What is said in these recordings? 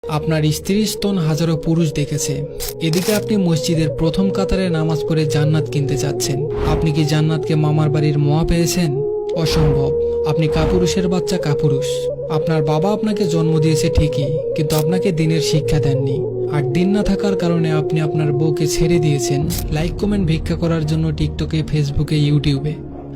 আপনার স্ত্রীর স্তন হাজারো পুরুষ দেখেছে। এদিকে আপনি মসজিদের প্রথম কাতারে নামাজ পড়ে জান্নাত কিনতে যাচ্ছেন। আপনি কি জান্নাতকে মামার বাড়ির মোয়া পেয়েছেন? অসম্ভব। আপনি কাপুরুষের বাচ্চা, কাপুরুষ। আপনার বাবা আপনাকে জন্ম দিয়েছে ঠিকই, কিন্তু আপনাকে দিনের শিক্ষা দেননি। আর দিন না থাকার কারণে আপনি আপনার বউকে ছেড়ে দিয়েছেন লাইক কমেন্ট ভিক্ষা করার জন্য টিকটকে, ফেসবুকে, ইউটিউবে।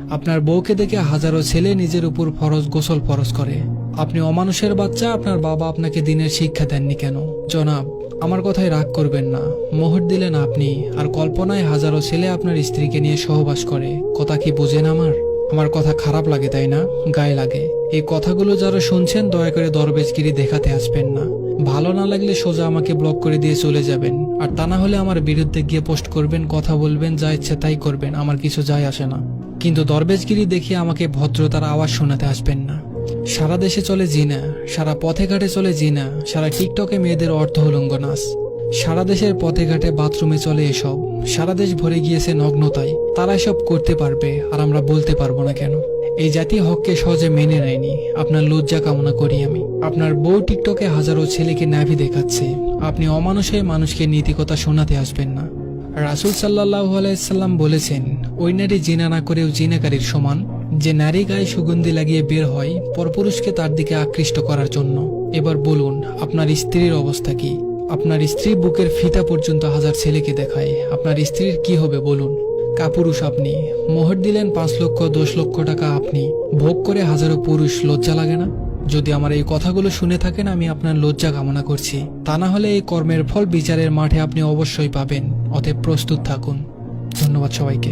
আপনার বউকে দেখে হাজারো ছেলে নিজের উপর ফরজ গোসল ফরজ করে। আপনি অমানুষের বাচ্চা। আপনার বাবা আপনাকে দিনের শিক্ষা দেননি কেন? জনাব, আমার কথায় রাগ করবেন না। মোহর দিলেন আপনি, আর কল্পনায় হাজারো ছেলে আপনার স্ত্রীকে নিয়ে সহবাস করে। কথা কি বোঝেন? আমার কথা খারাপ লাগে তাই না? গায়ে লাগে। এই কথাগুলো যারা শুনছেন দয়া করে দরবেশগিরি দেখাতে আসবেন না। ভালো না লাগলে সোজা আমাকে ব্লক করে দিয়ে চলে যাবেন। আর তা না হলে আমার বিরুদ্ধে গিয়ে পোস্ট করবেন, কথা বলবেন, যা ইচ্ছে তাই করবেন, আমার কিছু যায় আসে না। কিন্তু দরবেশগিরি দেখিয়ে আমাকে ভদ্রতার আওয়াজ শোনাতে আসবেন না। সারা দেশে চলে জিনা, সারা পথে ঘাটে চলে জিনা, সারা টিকটকে মেয়েদের অর্ধউলঙ্গ নাচ, সারা দেশের পথে ঘাটে বাথরুমে চলে এসব। সারা দেশ ভরে গিয়েছে নগ্নতায়। তারা এসব করতে পারবে আর আমরা বলতে পারবো না কেন? এই জাতি হককে সহজে মেনে নেয়নি। আপনার লজ্জা কামনা করি আমি। আপনার বউ টিকটকে হাজারো ছেলেকে নাভি দেখাচ্ছে। আপনি অমানুষে মানুষকে নীতিকথা শোনাতে আসবেন না। রাসূল সাল্লাল্লাহু আলাইহি সাল্লাম বলেছেন, ওই নারী জিনা না করেও জিনাকারীর সমান, যে নারী গায়ে সুগন্ধি লাগিয়ে বের হয় পরপুরুষকে তার দিকে আকৃষ্ট করার জন্য। এবার বলুন, আপনার স্ত্রীর অবস্থা কি? আপনার স্ত্রী বুকের ফিতা পর্যন্ত হাজার ছেলেকে দেখায়। আপনার স্ত্রীর কি হবে বলুন? কাপুরুষ আপনি। মোহর দিলেন 5 লক্ষ 10 লক্ষ টাকা আপনি, ভোগ করে হাজারো পুরুষ। লজ্জা লাগে না? যদি আমার এই কথাগুলো শুনে থাকেন আমি আপনার লজ্জা কামনা করছি। তা না হলে এই কর্মের ফল বিচারের মাঠে আপনি অবশ্যই পাবেন। অতএব প্রস্তুত থাকুন। ধন্যবাদ সবাইকে।